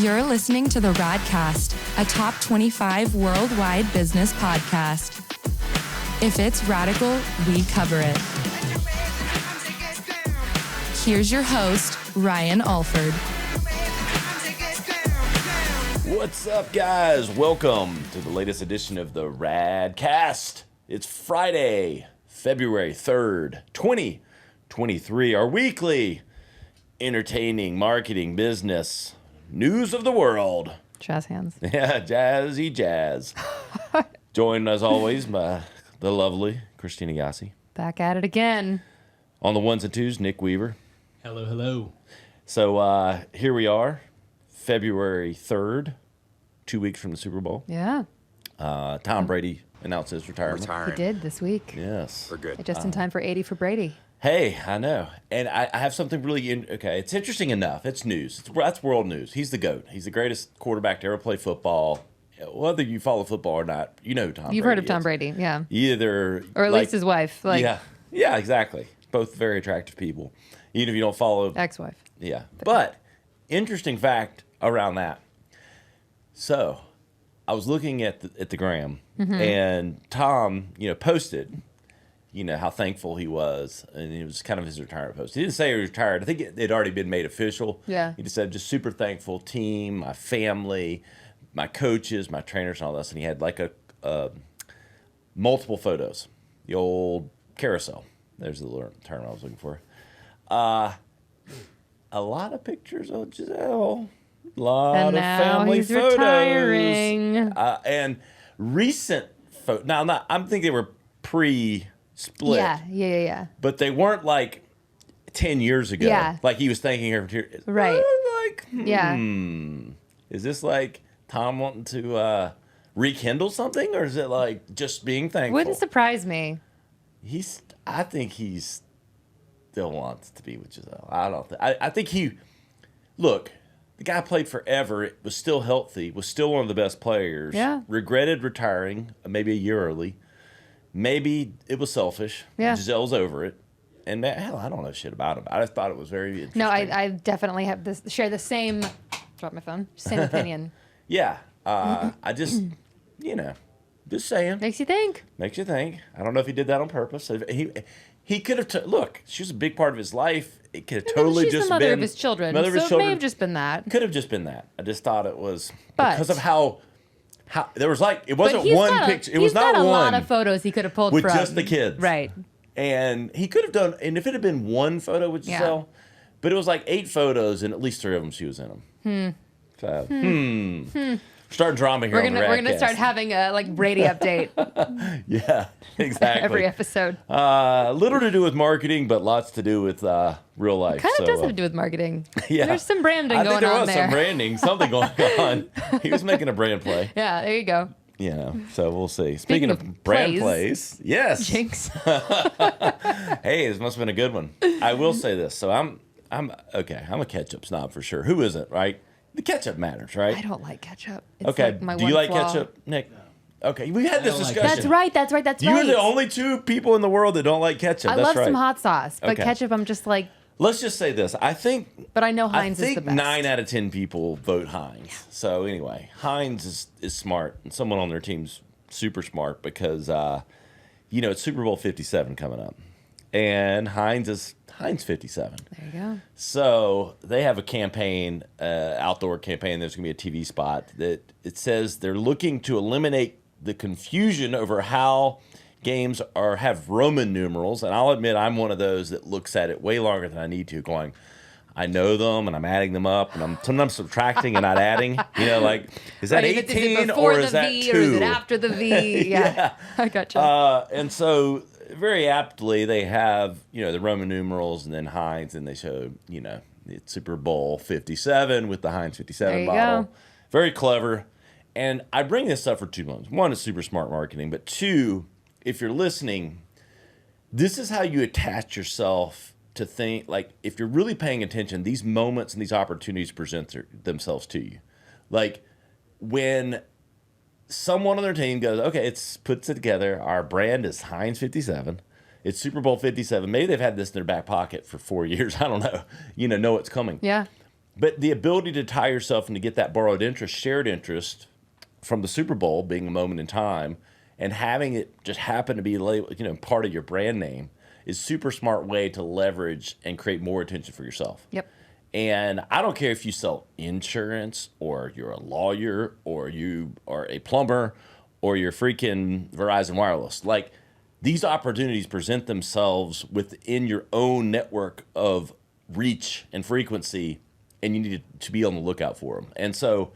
You're listening to the Radcast, a top 25 worldwide business podcast. If it's radical, we cover it. Here's your host, Ryan Alford. What's up, guys? Welcome to the latest edition of the Radcast. It's Friday, February 3rd, 2023, our weekly entertaining, marketing, business, news of the world. Jazz hands. Yeah, jazzy jazz. Joined, as always, by the lovely Christina Yasi. Back at it again. On the ones and twos, Nick Weaver. Hello, hello. So here we are, February 3rd, 2 weeks from the Super Bowl. Yeah. Tom Brady announced his retirement. He did this week. Yes. We're good. Just in time for 80 for Brady. Hey, I know. And I have something really, okay, it's interesting enough. It's news. That's world news. He's the GOAT. He's the greatest quarterback to ever play football. Whether you follow football or not, you know Tom Brady. You've heard of Tom Brady, yeah. Either. Or at least his wife. Yeah, exactly. Both very attractive people. Even if you don't follow. Ex-wife. Yeah. But interesting fact around that. So I was looking at the gram, and Tom, posted, how thankful he was, and it was kind of his retirement post. He didn't say he was retired. I think it had already been made official. Yeah. He just said, just super thankful team, my family, my coaches, my trainers, and all this. And he had like a multiple photos, the old carousel. There's the term I was looking for. A lot of pictures of Giselle. A lot And of now family he's photos. retiring. And recent photos. Now, I'm thinking they were pre-split. Yeah. But they weren't like 10 years ago. Yeah. Like he was thanking her. Right. Yeah. Is this like Tom wanting to rekindle something? Or is it like just being thankful? Wouldn't surprise me. I think he still wants to be with Giselle. I think look, the guy played forever, was still healthy, was still one of the best players. Yeah. Regretted retiring maybe a year early. Maybe it was selfish. Yeah. Giselle's over it. And hell, I don't know shit about him. I just thought it was very interesting. No, I definitely have share the same, drop my phone, same opinion. Yeah. I just, just saying. Makes you think. Makes you think. I don't know if he did that on purpose. He could have, look, she was a big part of his life. It could have totally she's just the mother been. of his children. Mother of his so children. It may have just been that. Could have just been that. I just thought it was But- because of how there was like, it wasn't one picture. It was not He's got a one. lot of photos he could have pulled with from. just the kids. Right. And he could have done, and if it had been one photo with Giselle, but it was like 8 photos, and at least 3 of them she was in them. So, starting drama here We're on the gonna Radcast. start having a Brady update Yeah, exactly. every episode. Little to do with marketing, but lots to do with real life. Kind of So, does have to do with marketing. Yeah. There's some branding I think going there on was there. some branding, something going on. He was making a brand play. Yeah, there you go. So we'll see. Speaking of brand plays, yes. Jinx. Hey, this must have been a good one. I will say this. So I'm okay. I'm a ketchup snob for sure. Who isn't, right? The ketchup matters, right? I don't like ketchup. It's Okay. like my Do you one like flaw. ketchup, Nick? Okay. We had this don't like discussion. That's right. You're the only 2 people in the world that don't like ketchup. I That's love right. some hot sauce, but Okay. ketchup, I'm just like. Let's just say this. I think But I know Heinz is the best. 9 out of 10 people vote Heinz. So anyway, Heinz is smart, and someone on their team's super smart because it's Super Bowl 57 coming up, and Heinz is Heinz 57. There you go. So they have a campaign, outdoor campaign. There's going to be a TV spot that it says they're looking to eliminate the confusion over how games have Roman numerals. And I'll admit I'm one of those that looks at it way longer than I need to, going, I know them and I'm adding them up and I'm sometimes subtracting and not adding. Is that 18 is it before or the is that V 2? or is it after the V? Yeah. I gotcha. And so very aptly they have, the Roman numerals and then Heinz, and they show, it's Super Bowl 57 with the Heinz 57 There you bottle. go. Very clever. And I bring this up for 2 reasons. One, it's super smart marketing, but 2, if you're listening, this is how you attach yourself to think, like, if you're really paying attention, these moments and these opportunities present themselves to you. Like, when someone on their team goes, okay, puts it together, our brand is Heinz 57, It's Super Bowl 57. Maybe they've had this in their back pocket for 4 years. I don't know. Know it's coming. Yeah. But the ability to tie yourself and to get that borrowed interest, shared interest from the Super Bowl being a moment in time and having it just happen to be part of your brand name is super smart way to leverage and create more attention for yourself. Yep. And I don't care if you sell insurance or you're a lawyer or you are a plumber or you're freaking Verizon Wireless. Like, these opportunities present themselves within your own network of reach and frequency, and you need to be on the lookout for them. And so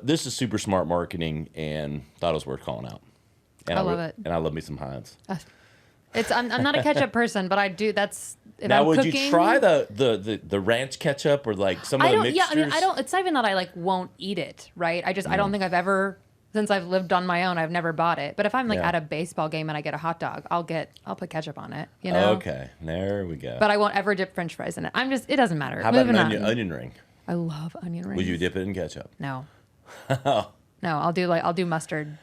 this is super smart marketing, and thought it was worth calling out. And I love it. And I love me some Heinz. I'm not a ketchup person, but I do. That's if now. I'm Would cooking, you try the ranch ketchup or like some of the mixtures? Yeah, I mean, I don't. It's not even that I won't eat it, right? I don't think I've ever, since I've lived on my own, I've never bought it. But if I'm at a baseball game and I get a hot dog, I'll put ketchup on it. Okay, there we go. But I won't ever dip French fries in it. It doesn't matter. How about an onion ring? I love onion rings. Would you dip it in ketchup? No. No, I'll do mustard.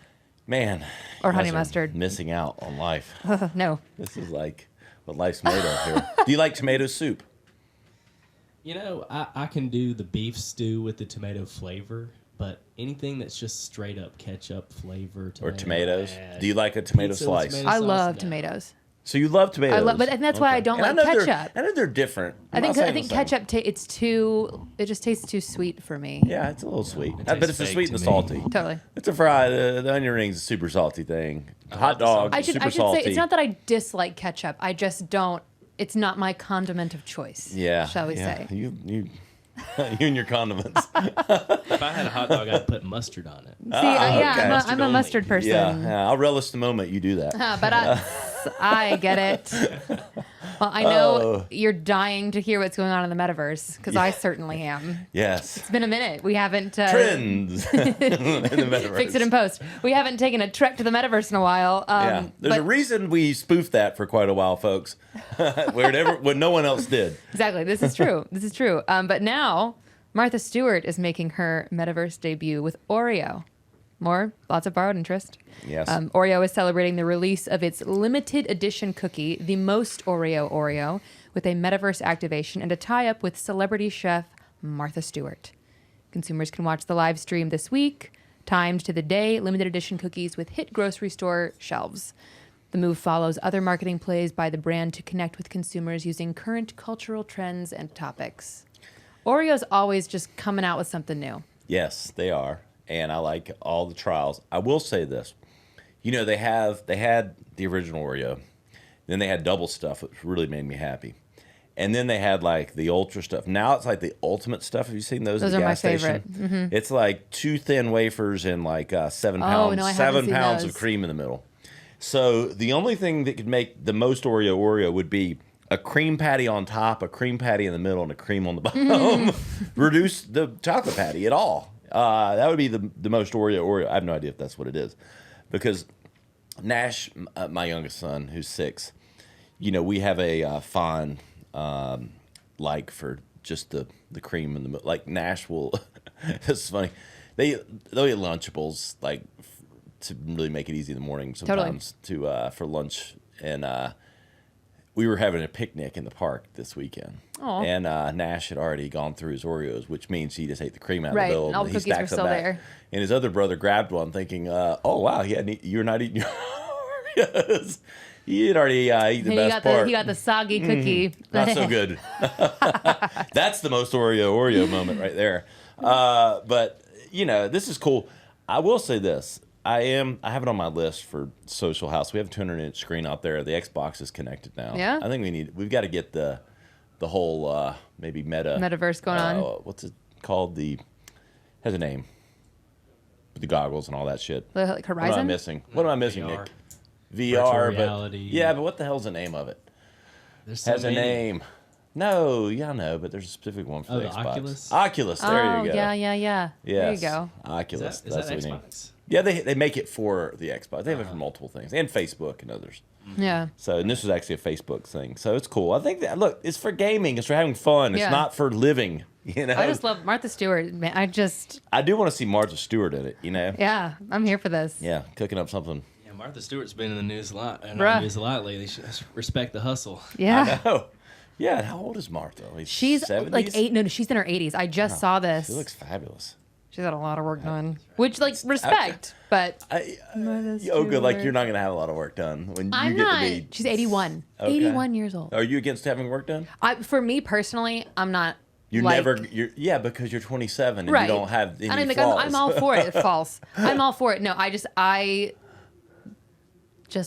Man, or honey mustard. Missing out on life. No. This is like what life's made of here. Do you like tomato soup? I can do the beef stew with the tomato flavor, but anything that's just straight up ketchup flavor, or tomatoes. Do you like a tomato slice? I love tomatoes. So you love tomatoes. And that's why I don't like ketchup. I know they're different. I think ketchup it just tastes too sweet for me. Yeah, it's a little sweet. But it's the sweet and the salty. Totally. It's a fry. The onion ring's a super salty thing. Hot dog, super salty. Say it's not that I dislike ketchup. I just don't. It's not my condiment of choice. Yeah. Shall we say? You and your condiments. If I had a hot dog, I'd put mustard on it. See, I'm a mustard person. Yeah, I'll relish the moment you do that. But I get it. Well, I know you're dying to hear what's going on in the Metaverse, because I certainly am. Yes. It's been a minute. We haven't... Trends in the Metaverse. Fix it in post. We haven't taken a trek to the Metaverse in a while. There's a reason we spoofed that for quite a while, folks, when no one else did. Exactly. This is true. But now, Martha Stewart is making her Metaverse debut with Oreo. Lots of borrowed interest. Yes. Oreo is celebrating the release of its limited edition cookie, the Most Oreo, with a Metaverse activation and a tie-up with celebrity chef Martha Stewart. Consumers can watch the live stream this week, timed to the day, limited edition cookies with hit grocery store shelves. The move follows other marketing plays by the brand to connect with consumers using current cultural trends and topics. Oreo's always just coming out with something new. Yes, they are. And I like all the trials. I will say this. They had the original Oreo. Then they had double stuff, which really made me happy. And then they had the ultra stuff. Now it's like the ultimate stuff. Have you seen those at the gas station? Those are my favorite. Mm-hmm. It's like 2 thin wafers and 7 pounds. No, I 7 pounds those. of cream in the middle. So the only thing that could make the Most Oreo would be a cream patty on top, a cream patty in the middle, and a cream on the bottom. Reduce the chocolate patty at all. That would be the Most Oreo. I have no idea if that's what it is, because Nash, my youngest son, who's 6, we have a fond for just the cream in the middle. Like Nash will. This is funny. They'll eat Lunchables to really make it easy in the morning sometimes for lunch, and we were having a picnic in the park this weekend. Aww. And Nash had already gone through his Oreos, which means he just ate the cream out of the middle. Right, all the cookies were still there. And his other brother grabbed one thinking, oh, wow, you're not eating your Oreos. He had already eaten the best part. He got the soggy cookie. Not so good. That's the Most Oreo moment right there. But, this is cool. I will say this. I have it on my list for Social House. We have a 200-inch screen out there. The Xbox is connected now. Yeah. I think we've got to get the whole maybe Metaverse going on. What's it called? Has a name. With the goggles and all that shit. Horizon? What am I missing? VR. Nick? VR, Virtual reality. Yeah, but what the hell's the name of it? There's so has many. A name. No, yeah, I know, but there's a specific one for the Xbox. Oculus? Oculus, there you go. Yeah. Yes. There you go. Oculus, Is that's that what we need. Xbox? Yeah, they make it for the Xbox. They have it for multiple things, and Facebook and others. Yeah. So, and this was actually a Facebook thing. So it's cool. I think that, look, it's for gaming. It's for having fun. It's not for living, I just love Martha Stewart, man. I do want to see Martha Stewart in it, Yeah, I'm here for this. Yeah, cooking up something. Yeah, Martha Stewart's been in the news a lot. Bruh. News a lot lately. She respect the hustle. Yeah. I know. Yeah, how old is Martha? Like She's 70s? like she's in her 80s. I just saw this. She looks fabulous. She's got a lot of work done, which respect, but Good. Like you're not gonna have a lot of work done when I'm you get not. to be. She's 81. Okay. 81 years old. Are you against having work done? For me personally, I'm not. You're because you're 27 and right. you don't have any I mean, flaws. I'm all for it. False. I'm all for it. No, I just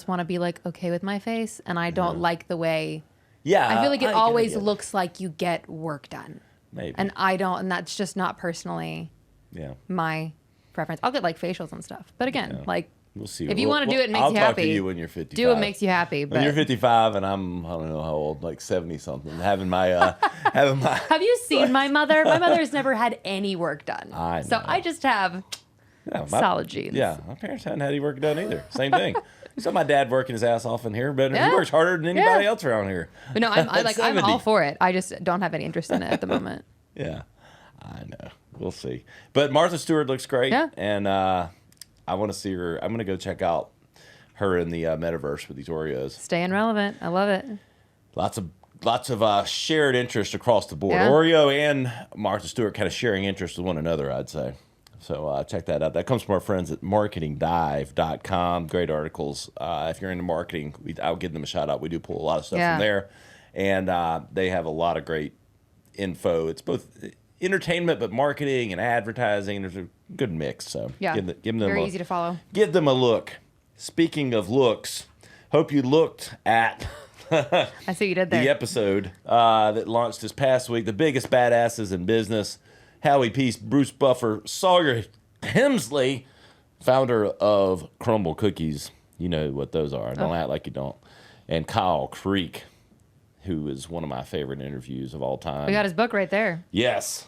want to be okay with my face, and I don't like the way. Yeah, I feel like it always looks like you get work done. Maybe. And I don't, and that's just not personally. Yeah. My preference. I'll get facials and stuff, but again, we'll see. If you want to do it, it makes I'll you happy. I'll talk to you when you're 55. Do what makes you happy. When you're 55 and I'm, I don't know how old, like 70 something, having my Have you seen my mother? My mother's never had any work done. I know. So I just have solid genes. Yeah, my parents hadn't had any work done either. Same thing. You saw my dad working his ass off in here, but he works harder than anybody else around here. But no, I'm all for it. I just don't have any interest in it at the moment. Yeah, I know. We'll see. But Martha Stewart looks great. Yeah. And I want to see her. I'm going to go check out her in the Metaverse with these Oreos. Staying relevant. I love it. Lots of shared interest across the board. Yeah. Oreo and Martha Stewart kind of sharing interest with one another, I'd say. So check that out. That comes from our friends at marketingdive.com. Great articles. If you're into marketing, I'll give them a shout out. We do pull a lot of stuff from there. And they have a lot of great info. It's both entertainment, but marketing and advertising. There's a good mix. So give them very easy to follow. Give them a look. Speaking of looks, hope you looked at I see you did there. the episode that launched this past week. The biggest badasses in business. Howie Peace, Bruce Buffer, Sawyer Hemsley, founder of Crumble Cookies. You know what those are. Don't act like you don't. And Kyle Creek, who is one of my favorite interviews of all time. We got his book right there. Yes.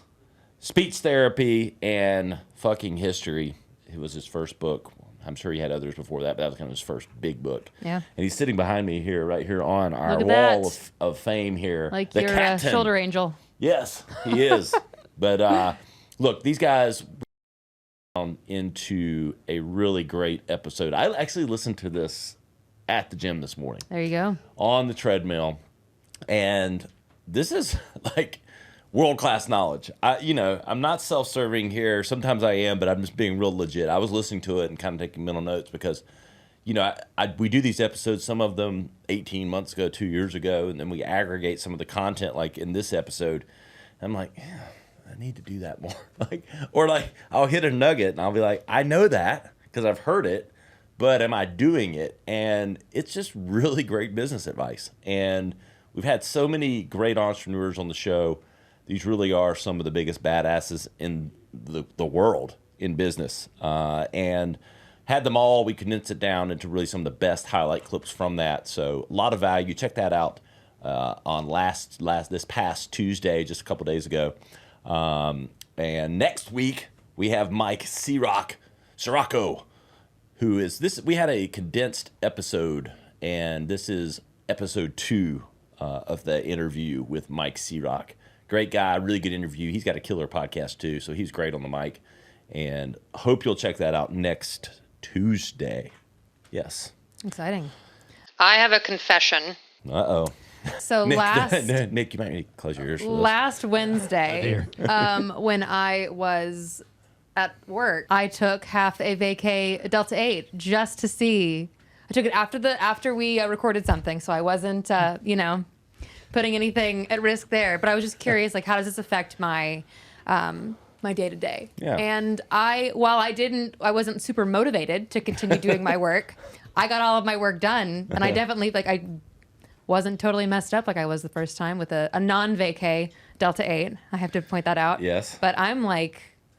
Speech Therapy and Fucking History. It was his first book. I'm sure he had others before that, but that was kind of his first big book. Yeah. And he's sitting behind me here, right here on our wall of fame here. Like the your captain. shoulder angel. Yes, he is. But look, these guys into a really great episode. I actually listened to this at the gym this morning. There you go. On the treadmill. And this is like world-class knowledge. I'm not self-serving here. Sometimes I am, but I'm just being real legit. I was listening to it and kind of taking mental notes because, we do these episodes, some of them 18 months ago, 2 years ago, and then we aggregate some of the content like in this episode. I'm like, yeah, I need to do that more. I'll hit a nugget and I'll be like, I know that because I've heard it, but am I doing it? And it's just really great business advice. And we've had so many great entrepreneurs on the show. These really are some of the biggest badasses in the world in business. And had them all. We condensed it down into really some of the best highlight clips from that. So a lot of value. Check that out on this past Tuesday, just a couple days ago. And next week we have Mike C-roc, who is this. We had a condensed episode, and this is episode 2 of the interview with Mike C-roc. Great guy, really good interview. He's got a killer podcast too, so he's great on the mic. And hope you'll check that out next Tuesday. Yes. Exciting. I have a confession. Uh-oh. So Nick, last Nick, you might need to close your ears for this. last Wednesday, when I was at work, I took half a vacay Delta 8 just to see. I took it after we recorded something, so I wasn't putting anything at risk there. But I was just curious, how does this affect my my day to day? And while I wasn't super motivated to continue doing my work. I got all of my work done, and I definitely I wasn't totally messed up like I was the first time with a non-vacay Delta 8. I have to point that out. Yes. But I'm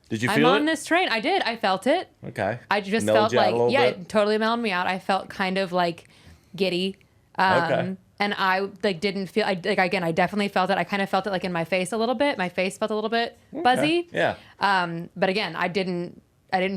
did you feel I'm it? on this train. I did. I felt it. Okay. I just Mellowed felt you out a little bit? it totally mellowed me out. I felt kind of giddy. Okay. And I didn't feel, I definitely felt it. I kind of felt it in my face a little bit. My face felt a little bit buzzy. Yeah. But again, I didn't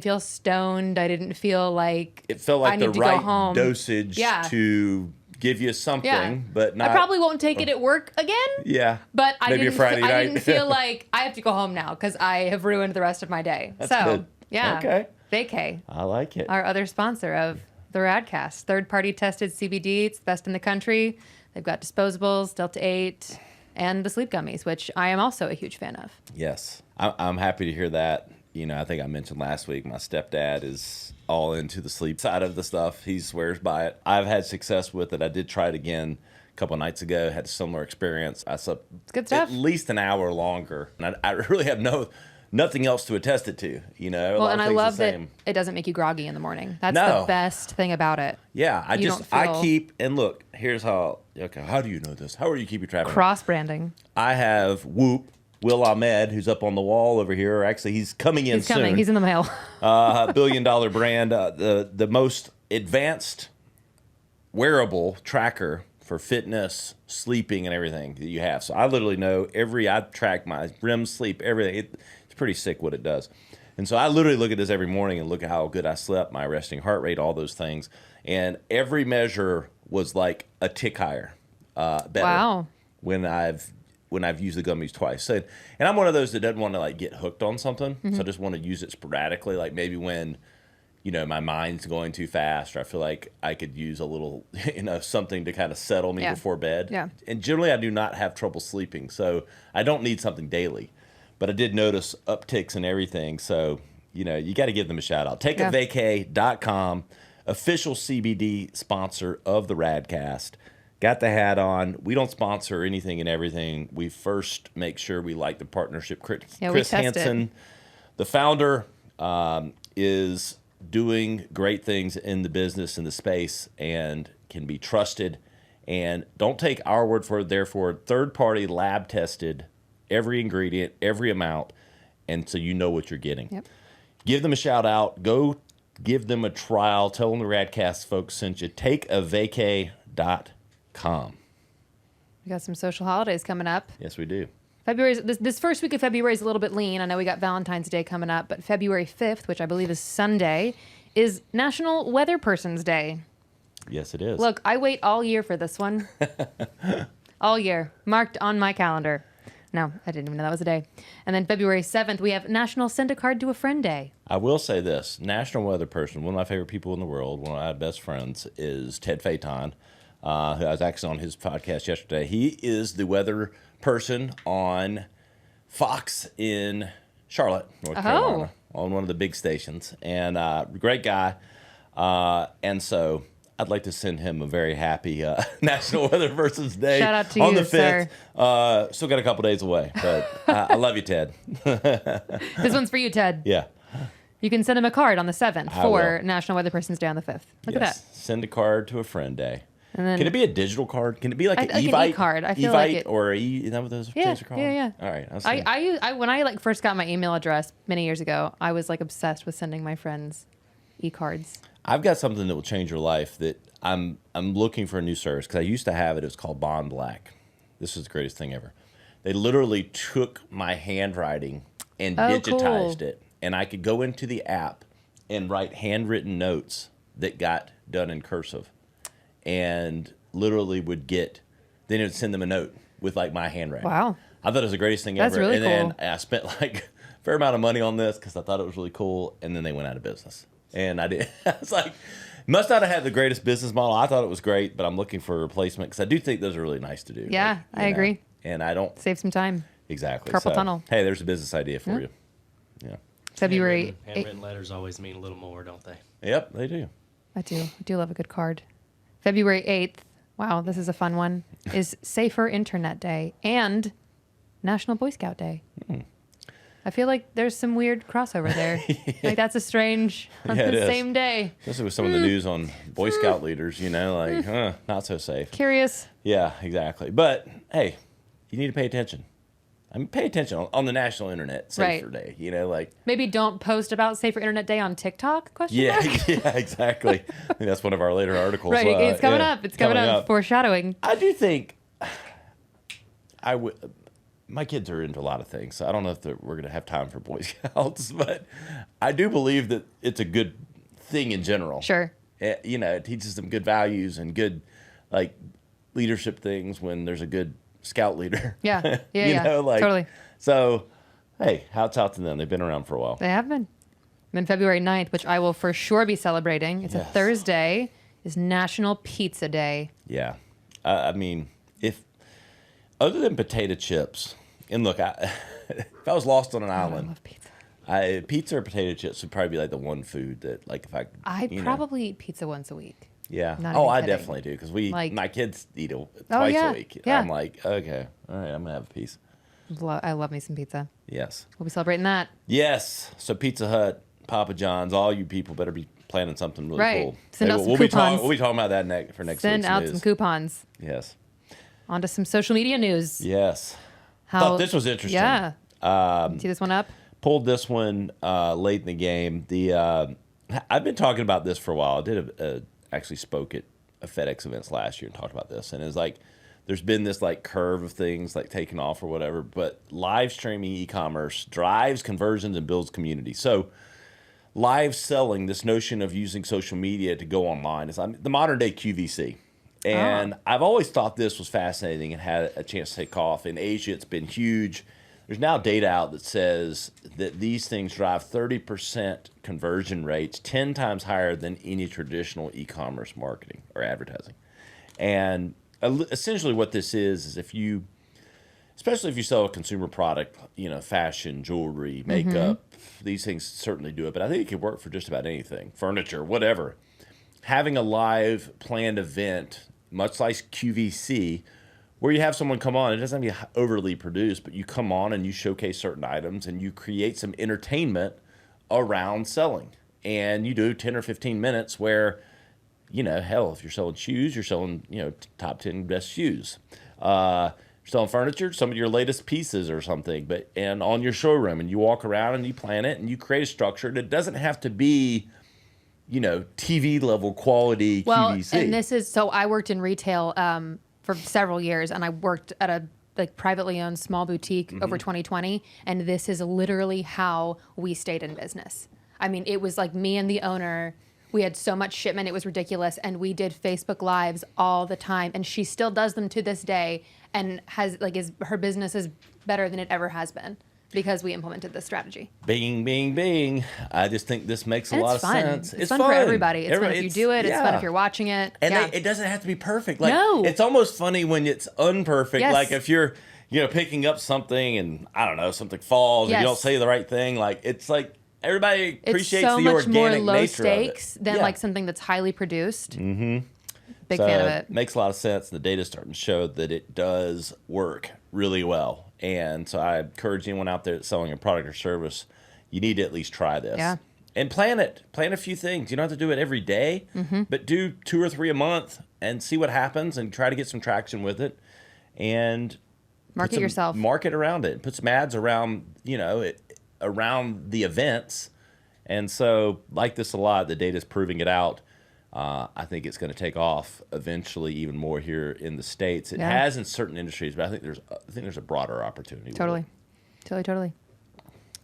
feel stoned. I didn't feel like It felt like I the need to go right home. dosage to give you something, Yeah. but not. I probably won't take it at work again. Yeah. But I Maybe a didn't. Friday I night. didn't feel like I have to go home now because I have ruined the rest of my day. That's good. Yeah. Okay. Vacay, I like it. our other sponsor of the Radcast. Third-party tested CBD. It's the best in the country. They've got Disposables, Delta 8, and the sleep gummies, which I am also a huge fan of. Yes. I'm happy to hear that. I think I mentioned last week, my stepdad is all into the sleep side of the stuff. He swears by it. I've had success with it. I did try it again a couple of nights ago, had a similar experience. I slept Good stuff. at least an hour longer. And I really have nothing else to attest it to. Well, and I love that it doesn't make you groggy in the morning. That's the best thing about it. Yeah, I keep, and look, here's how do you know this? How are you keeping track of it? Cross-branding. I have Whoop, Will Ahmed, who's up on the wall over here. Actually, he's coming in soon. He's in the mail. $1 billion brand, the most advanced wearable tracker for fitness, sleeping, and everything that you have. So I literally know I track my REM sleep, everything. It's pretty sick what it does. And so I literally look at this every morning and look at how good I slept, my resting heart rate, all those things. And every measure was like a tick higher, better. Wow. When I've used the gummies twice. So, and I'm one of those that doesn't want to get hooked on something. So I just want to use it sporadically, like maybe when my mind's going too fast, or I feel like I could use a little, something to kind of settle me before bed. Yeah. And generally, I do not have trouble sleeping, so I don't need something daily. But I did notice upticks and everything, so you got to give them a shout out. TakeAVacay.com, official CBD sponsor of the Radcast. Got the hat on. We don't sponsor anything and everything. We first make sure we like the partnership. Chris Hansen, the founder, is doing great things in the business, in the space, and can be trusted. And don't take our word for it. Therefore, third-party lab tested every ingredient, every amount, and so you know what you're getting. Yep. Give them a shout out. Go give them a trial. Tell them the Radcast folks sent you. TakeAVacay.com. We got some social holidays coming up. Yes, we do. This first week of February is a little bit lean. I know we got Valentine's Day coming up, but February 5th, which I believe is Sunday, is National Weatherperson's Day. Yes, it is. Look, I wait all year for this one. All year. Marked on my calendar. No, I didn't even know that was a day. And then February 7th, we have National Send a Card to a Friend Day. I will say this. National Weather Person, one of my favorite people in the world, one of my best friends, is Ted Phaeton, who I was actually on his podcast yesterday. He is the weather person on Fox in Charlotte, North Carolina, on one of the big stations. And great guy. And so I'd like to send him a very happy National Weatherperson's Day. Shout out to on you, the 5th. Still got a couple days away, but I love you, Ted. This one's for you, Ted. Yeah. You can send him a card on the 7th for National Weatherperson's Day on the 5th. Look at that. Send a card to a friend day. And then, can it be a digital card? Can it be like an an Evite e-card? I feel like it. Or is that what those things are called? Yeah. All right. I when I first got my email address many years ago, I was obsessed with sending my friends e-cards. I've got something that will change your life that I'm looking for a new service because I used to have it. It was called Bond Black. This is the greatest thing ever. They literally took my handwriting and digitized it, and I could go into the app and write handwritten notes that got done in cursive, and literally then it would send them a note with my handwriting. Wow. I thought it was the greatest thing That's ever. really and cool. then I spent a fair amount of money on this because I thought it was really cool, and then they went out of business. And I did. I was must not have had the greatest business model. I thought it was great, but I'm looking for a replacement because I do think those are really nice to do. Yeah, I agree. And I don't. Save some time. Exactly. Carpal tunnel. Hey, there's a business idea for you. Yeah. February. Handwritten letters always mean a little more, don't they? Yep, they do. I do love a good card. February 8th. Wow, this is a fun one. Is Safer Internet Day and National Boy Scout Day. I feel like there's some weird crossover there. That's a strange on the same day. Especially with some of the news on Boy Scout leaders, not so safe. Curious. Yeah, exactly. But hey, you need to pay attention. Pay attention on the national internet Safer Day. Maybe don't post about Safer Internet Day on TikTok? Yeah, exactly. I think that's one of our later articles. Right, it's coming up. It's coming up. Foreshadowing. I do think my kids are into a lot of things, so I don't know if we're going to have time for Boy Scouts, but I do believe that it's a good thing in general. Sure. It teaches them good values and good leadership things when there's a good scout leader. Yeah. Yeah. Totally. So, hey, hats out to them. They've been around for a while. They have been. And then February 9th, which I will for sure be celebrating, it's a Thursday, is National Pizza Day. Yeah. I mean, if other than potato chips, and look, if I was lost on an island, I love pizza. Pizza or potato chips would probably be like the one food that, like, if I probably eat pizza once a week. Yeah. Not Oh, even I kidding. definitely do because my kids eat it twice yeah. a week. Yeah. I'm like, okay, all right, I'm gonna have a piece. I love me some pizza. Yes. We'll be celebrating that. Yes. So Pizza Hut, Papa John's, all you people better be planning something really cool. Send out some we'll coupons. We'll be talking about that for next Send week's out news. some coupons. Yes. On to some social media news. Yes. Thought this was interesting. Yeah. See this one up? Pulled this one late in the game. I've been talking about this for a while. I did actually spoke at a FedEx events last year and talked about this, and it's like there's been this like curve of things like taking off or whatever, but live streaming e-commerce drives conversions and builds community. So live selling, this notion of using social media to go online, is the modern day QVC. And I've always thought this was fascinating and had a chance to take off. In Asia, it's been huge. There's now data out that says that these things drive 30% conversion rates, 10 times higher than any traditional e-commerce marketing or advertising. And essentially what this is especially if you sell a consumer product, fashion, jewelry, makeup, these things certainly do it. But I think it could work for just about anything, furniture, whatever. Having a live planned event, much like QVC, where you have someone come on, it doesn't have to be overly produced, but you come on and you showcase certain items and you create some entertainment around selling. And you do 10 or 15 minutes where, hell, if you're selling shoes, you're selling, top 10 best shoes. You're selling furniture, some of your latest pieces or something, and on your showroom, and you walk around and you plan it and you create a structure that doesn't have to be TV level quality QVC. And this is, so I worked in retail for several years, and I worked at a privately owned small boutique over 2020, and this is literally how we stayed in business. I mean, it was like me and the owner, we had so much shipment, it was ridiculous, and we did Facebook Lives all the time, and she still does them to this day, and her business is better than it ever has been. Because we implemented this strategy. Bing, bing, bing. I just think this makes a lot of sense. It's fun for everybody. It's fun if you do it. It's fun if you're watching it. And it doesn't have to be perfect. No. It's almost funny when it's unperfect. Yes. Like if you're, picking up something and, I don't know, something falls and you don't say the right thing. Like, it's like everybody appreciates the organic nature of it. It's so much more low stakes than like something that's highly produced. Mm-hmm. Big fan of it. Makes a lot of sense. The data's starting to show that it does work really well. And so I encourage anyone out there that's selling a product or service, you need to at least try this. Yeah. And plan it. Plan a few things. You don't have to do it every day, but do 2 or 3 a month and see what happens and try to get some traction with it. And market yourself. Market around it. Put some ads around, around the events. And so, like this a lot, the data's proving it out. I think it's going to take off eventually, even more here in the States. It has in certain industries, but I think there's a broader opportunity. Totally.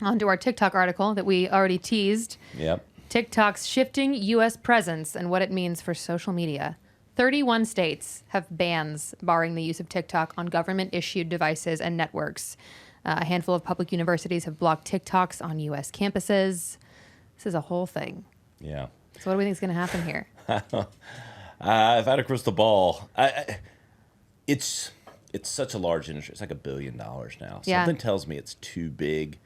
On to our TikTok article that we already teased. Yep. TikTok's shifting U.S. presence and what it means for social media. 31 states have bans barring the use of TikTok on government-issued devices and networks. A handful of public universities have blocked TikToks on U.S. campuses. This is a whole thing. Yeah. So what do we think is going to happen here? If I had a crystal ball, it's such a large industry. It's like $1 billion now. Yeah. Something tells me it's too big.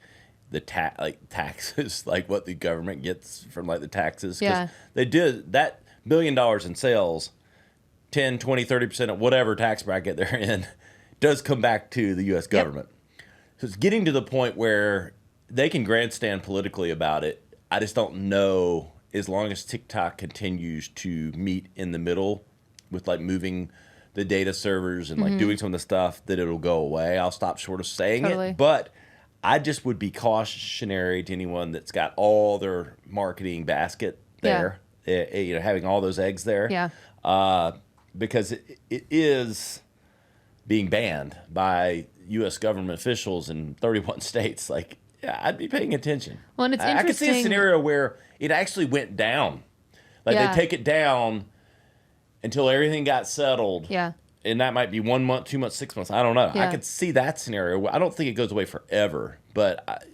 The taxes, like what the government gets from like the taxes. 'Cause Yeah. they did that $1 billion in sales, 10, 20, 30% of whatever tax bracket they're in, does come back to the U.S. government. So it's getting to the point where they can grandstand politically about it. I just don't know. As long as TikTok continues to meet in the middle with like moving the data servers and like doing some of the stuff, that it'll go away. I'll stop short of saying it, but I just would be cautionary to anyone that's got all their marketing basket there, having all those eggs there, because it is being banned by U.S. government officials in 31 states. Like, yeah, I'd be paying attention. Well, and it's interesting. I could see a scenario where it actually went down. Like they take it down until everything got settled. Yeah. And that might be 1 month, 2 months, 6 months. I don't know. Yeah. I could see that scenario. I don't think it goes away forever, but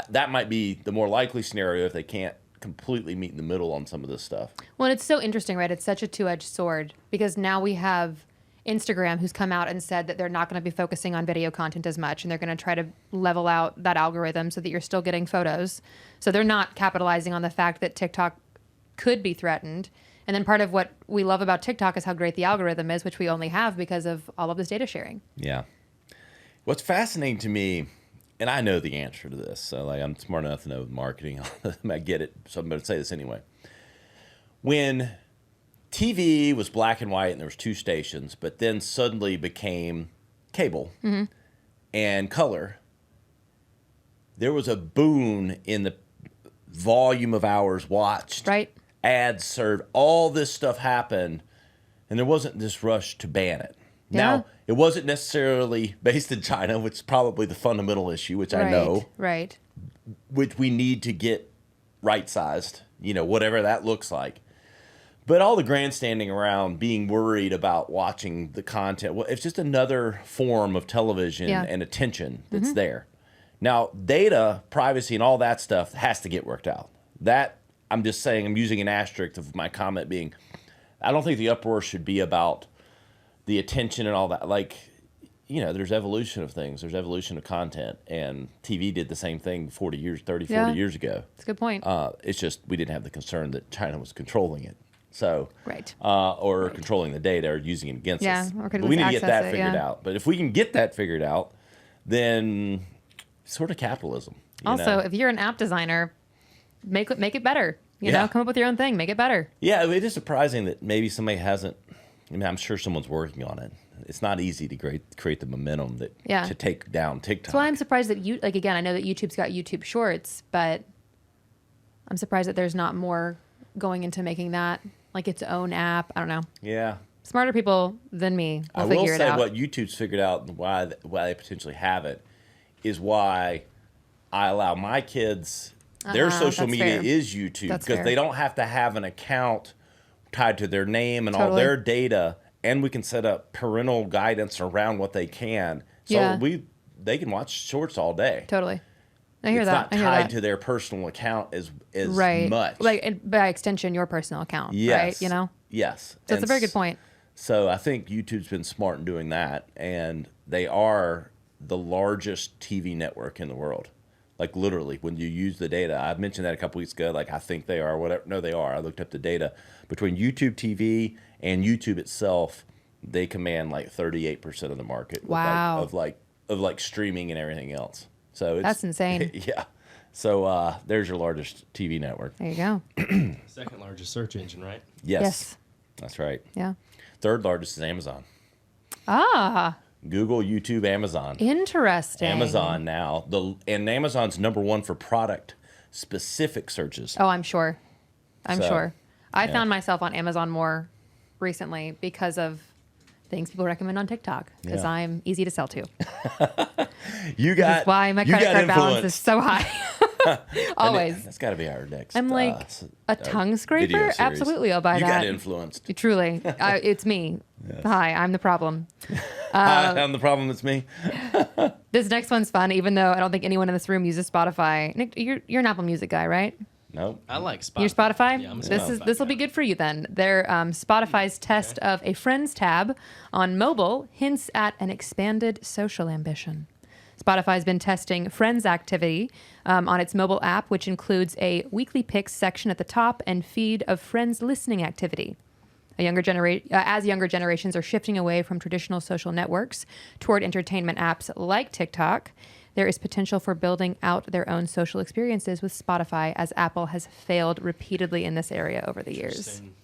that might be the more likely scenario if they can't completely meet in the middle on some of this stuff. Well, it's so interesting, right? It's such a two-edged sword because now we have Instagram who's come out and said that they're not going to be focusing on video content as much, and they're going to try to level out that algorithm so that you're still getting photos. So they're not capitalizing on the fact that TikTok could be threatened. And then part of what we love about TikTok is how great the algorithm is, which we only have because of all of this data sharing. Yeah. What's fascinating to me, and I know the answer to this, so like I'm smart enough to know marketing. I get it, so I'm going to say this anyway. When TV was black and white and there was 2 stations, but then suddenly became cable and color, there was a boon in the volume of hours watched. Right. Ads served, all this stuff happened, and there wasn't this rush to ban it. Yeah. Now, it wasn't necessarily based in China, which is probably the fundamental issue, which I know, Right. which we need to get right-sized, whatever that looks like. But all the grandstanding around being worried about watching the content, well, it's just another form of television and attention that's there. Now, data, privacy, and all that stuff has to get worked out. That, I'm just saying, I'm using an asterisk of my comment being, I don't think the uproar should be about the attention and all that. Like, there's evolution of things. There's evolution of content. And TV did the same thing 40 years ago. That's a good point. It's just we didn't have the concern that China was controlling it. So, Right. Or controlling the data or using it against us. Or could But we need to get access that it, figured out. But if we can get that figured out, then sort of capitalism. Also, if you're an app designer, make it better. Come up with your own thing, make it better. Yeah, it is surprising that maybe somebody hasn't. I mean, I'm sure someone's working on it. It's not easy to create the momentum to take down TikTok. So I'm surprised that again, I know that YouTube's got YouTube Shorts, but I'm surprised that there's not more going into making that like its own app. I don't know. Yeah. Smarter people than me will I figure will it say out. what YouTube's figured out and why they potentially have it is why I allow my kids, their social that's media fair. is YouTube That's because fair. they don't have to have an account tied to their name and all Totally. their data, and we can set up parental guidance around what they can. So Yeah. they can watch shorts all day. Totally. I hear It's that. not I hear tied that. to their personal account as right. much. Like and by extension, your personal account. Yes. Right. Yes. So it's a very good point. So I think YouTube's been smart in doing that, and they are the largest TV network in the world. Like literally, when you use the data, I mentioned that a couple weeks ago. Like I think they are, whatever. No, they are. I looked up the data between YouTube TV and YouTube itself. They command like 38% of the market. Wow. Of like streaming and everything else. So That's insane. Yeah. So there's your largest TV network. There you go. Second largest search engine, right? Yes. That's right. Yeah. Third largest is Amazon. Ah, Google, YouTube, Amazon. interesting. Amazon now. And Amazon's number 1 for product specific searches. Oh, I'm sure. I'm So, sure. I yeah. found myself on Amazon more recently because of things people recommend on TikTok because Yeah. I'm easy to sell to. That's That's why my credit card balance is so high. Always. That's got to be our next. I'm like a tongue scraper. Absolutely, I'll buy you that. got influenced. Truly, it's me. Hi, I'm the problem. I'm the problem. It's me. This next one's fun, even though I don't think anyone in this room uses Spotify. Nick, you're an Apple Music guy, right? Nope. I like Spotify. Your Spotify? Yeah, I'm a This will Spotify be guy. good for you then. Their Spotify's test of a Friends tab on mobile hints at an expanded social ambition. Spotify's been testing Friends activity on its mobile app, which includes a weekly picks section at the top and feed of Friends listening activity. As younger generations are shifting away from traditional social networks toward entertainment apps like TikTok, there is potential for building out their own social experiences with Spotify, as Apple has failed repeatedly in this area over the years. Interesting.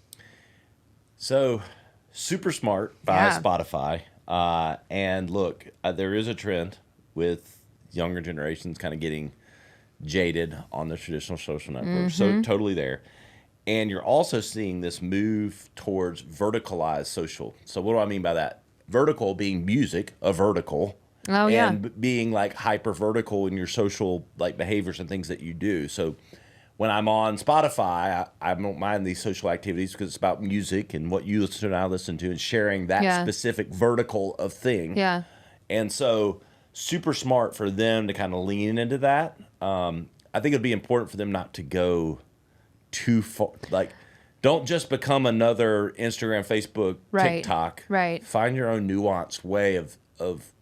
So, super smart by Yeah. Spotify. And look, there is a trend with younger generations kind of getting jaded on the traditional social networks. So, totally there. And you're also seeing this move towards verticalized social. So, what do I mean by that? Vertical being music, a vertical. Oh, yeah. And being like hyper vertical in your social like behaviors and things that you do. So when I'm on Spotify, I don't mind these social activities because it's about music and what you listen to and I listen to and sharing that specific vertical of thing. Yeah. And so super smart for them to kind of lean into that. I think it'd be important for them not to go too far. Like, don't just become another Instagram, Facebook, TikTok. Right. Find your own nuanced way of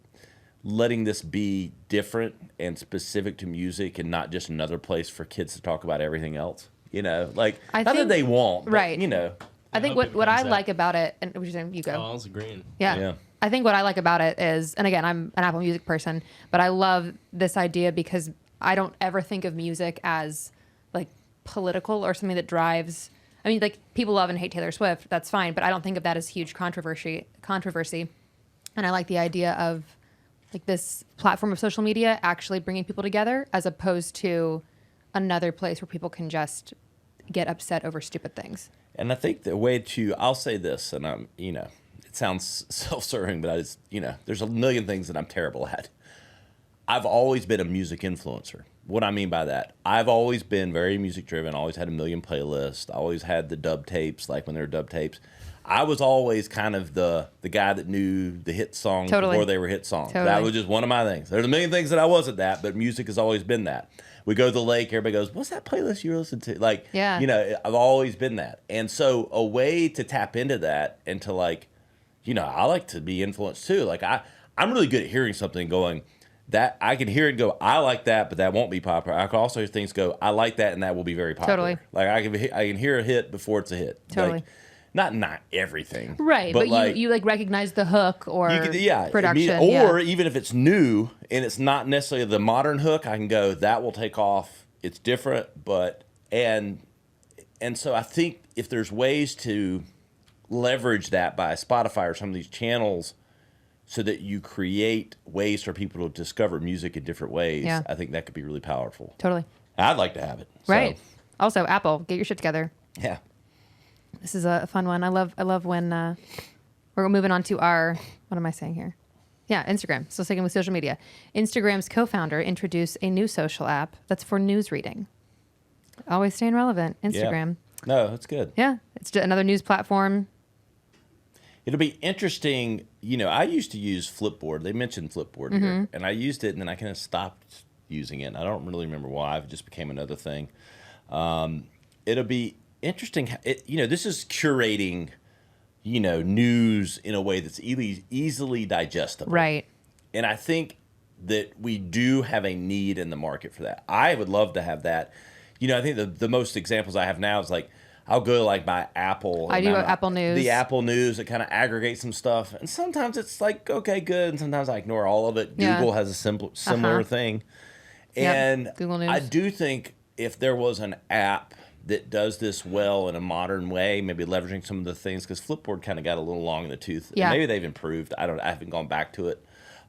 letting this be different and specific to music and not just another place for kids to talk about everything else. You know, like, not that they won't, but, right. you know. I think what I like about it, and what you're saying, you go. Oh, I was agreeing. Yeah. I think what I like about it is, and again, I'm an Apple Music person, but I love this idea because I don't ever think of music as like political or something that drives. I mean, like, people love and hate Taylor Swift. That's fine, but I don't think of that as huge controversy. And I like the idea of like this platform of social media actually bringing people together, as opposed to another place where people can just get upset over stupid things. And I think the way I'll say this, and I'm, you know, it sounds self-serving, but there's a million things that I'm terrible at. I've always been a music influencer. What I mean by that, I've always been very music driven, always had a million playlists, always had the dub tapes, like when there were dub tapes. I was always kind of the guy that knew the hit songs before they were hit songs. That was just one of my things. There's a million things that I wasn't that, but music has always been that. We go to the lake, everybody goes, what's that playlist you listen to? Like, you know, I've always been that. And so a way to tap into that and to, like, you know, I like to be influenced too. Like, I'm really good at hearing something going, that I can hear it and go, I like that, but that won't be popular. I can also hear things go, I like that, and that will be very popular. Totally. Like, I can hear a hit before it's a hit. Totally. Like, not everything. Right, but like, you like recognize the hook or production. Or even if it's new and it's not necessarily the modern hook, I can go, that will take off. It's different, but and so I think if there's ways to leverage that by Spotify or some of these channels so that you create ways for people to discover music in different ways, I think that could be really powerful. Totally. I'd like to have it. Right. Also, Apple, get your shit together. Yeah. This is a fun one. I love when we're moving on to our, what am I saying here? Yeah, Instagram. So sticking with social media. Instagram's co-founder introduced a new social app that's for news reading. Always staying relevant. Instagram. Yeah. No, that's good. Yeah. It's just another news platform. It'll be interesting. You know, I used to use Flipboard. They mentioned Flipboard here, and I used it, and then I kind of stopped using it. I don't really remember why. It just became another thing. It'll be interesting. This is curating, news in a way that's easily digestible. Right. And I think that we do have a need in the market for that. I would love to have that. I think the most examples I have now is like, I'll go like my Apple. I do Apple News. The Apple News that kind of aggregates some stuff. And sometimes it's like, okay, good. And sometimes I ignore all of it. Yeah. Google has a similar thing. And Google News. I do think if there was an app that does this well in a modern way, maybe leveraging some of the things, because Flipboard kind of got a little long in the tooth. Yeah. Maybe they've improved. I haven't gone back to it.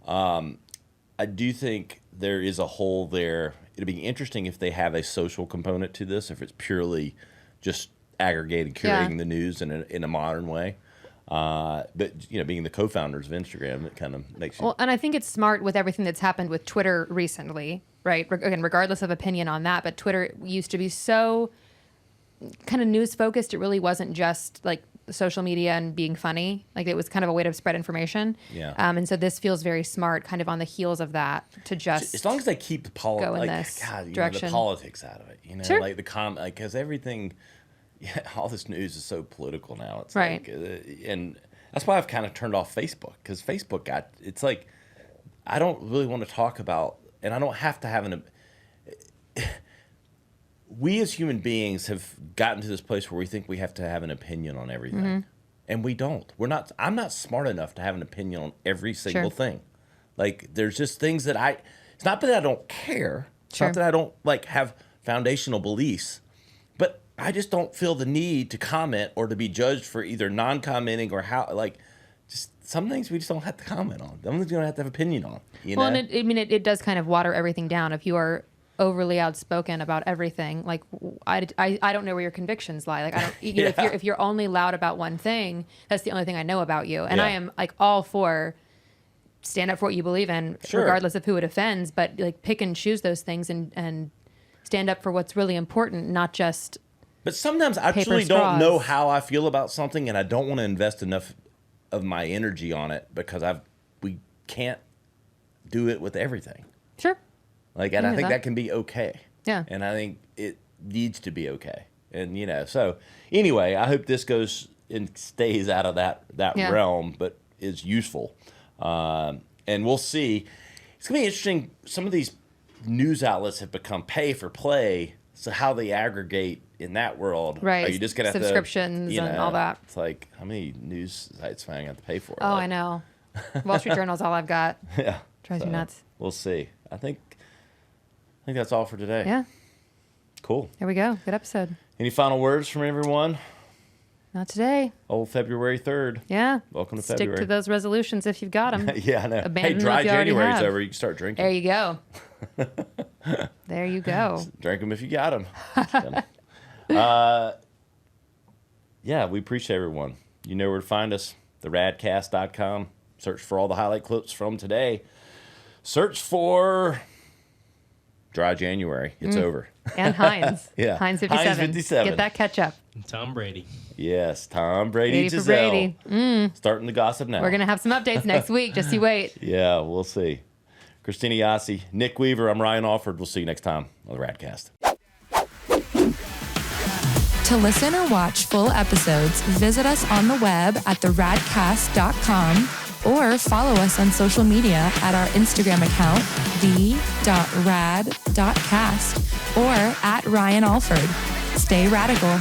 I do think there is a hole there. It'd be interesting if they have a social component to this, if it's purely just aggregating, curating the news in a modern way. But being the co-founders of Instagram, it kind of makes you. Well, and I think it's smart with everything that's happened with Twitter recently, right? Again, regardless of opinion on that, but Twitter used to be so kind of news focused. It really wasn't just like social media and being funny. Like, it was kind of a way to spread information. Yeah. And so this feels very smart, kind of on the heels of that, to just as long as they keep the go in this direction. the politics out of it. Sure. Like because everything. Yeah, all this news is so political now. It's right. like, and that's why I've kind of turned off Facebook, because Facebook it's like, I don't really want to talk about, and I don't have to have we as human beings have gotten to this place where we think we have to have an opinion on everything. And we don't. I'm not smart enough to have an opinion on every single thing. Like, there's just things that it's not that I don't care. It's not that I don't have foundational beliefs, but I just don't feel the need to comment or to be judged for either non-commenting or just some things we just don't have to comment on. Some things you don't have to have opinion on. Well, and it does kind of water everything down if you are overly outspoken about everything. Like, I don't know where your convictions lie. Like, I don't. If you're only loud about one thing, that's the only thing I know about you. And I am all for stand up for what you believe in, regardless of who it offends. But pick and choose those things and stand up for what's really important, not just. But sometimes I truly don't know how I feel about something, and I don't want to invest enough of my energy on it because we can't do it with everything. Sure. And I think that can be okay. Yeah. And I think it needs to be okay. And, so anyway, I hope this goes and stays out of that realm, but is useful. And we'll see. It's going to be interesting. Some of these news outlets have become pay for play. So how they aggregate in that world. Right. Are you just going to have subscriptions and all that. It's like, how many news sites am I going to have to pay for? Oh, I know. Wall Street Journal's all I've got. Yeah. Drives me nuts. We'll see. I think that's all for today. Yeah. Cool. There we go. Good episode. Any final words from everyone? Not today. Old February 3rd. Yeah. Welcome to Stick February. to those resolutions if you've got them. Yeah, I know. Abandon Dry them if you already January's have. over. You can start drinking. There you go. There you go. Drink them if you got them. Yeah, we appreciate everyone. You know where to find us. theradcast.com. Search for all the highlight clips from today. Search for Dry January. It's over. And Heinz. Yeah. Heinz 57. Heinz 57. Get that ketchup. Tom Brady. Yes, Tom Brady, Brady for Giselle. Brady. Starting the gossip now. We're going to have some updates next week. Just you wait. Yeah, we'll see. Christina Yasi, Nick Weaver, I'm Ryan Alford. We'll see you next time on the Radcast. To listen or watch full episodes, visit us on the web at theradcast.com or follow us on social media at our Instagram account, the.rad.cast, or at Ryan Alford. Stay radical.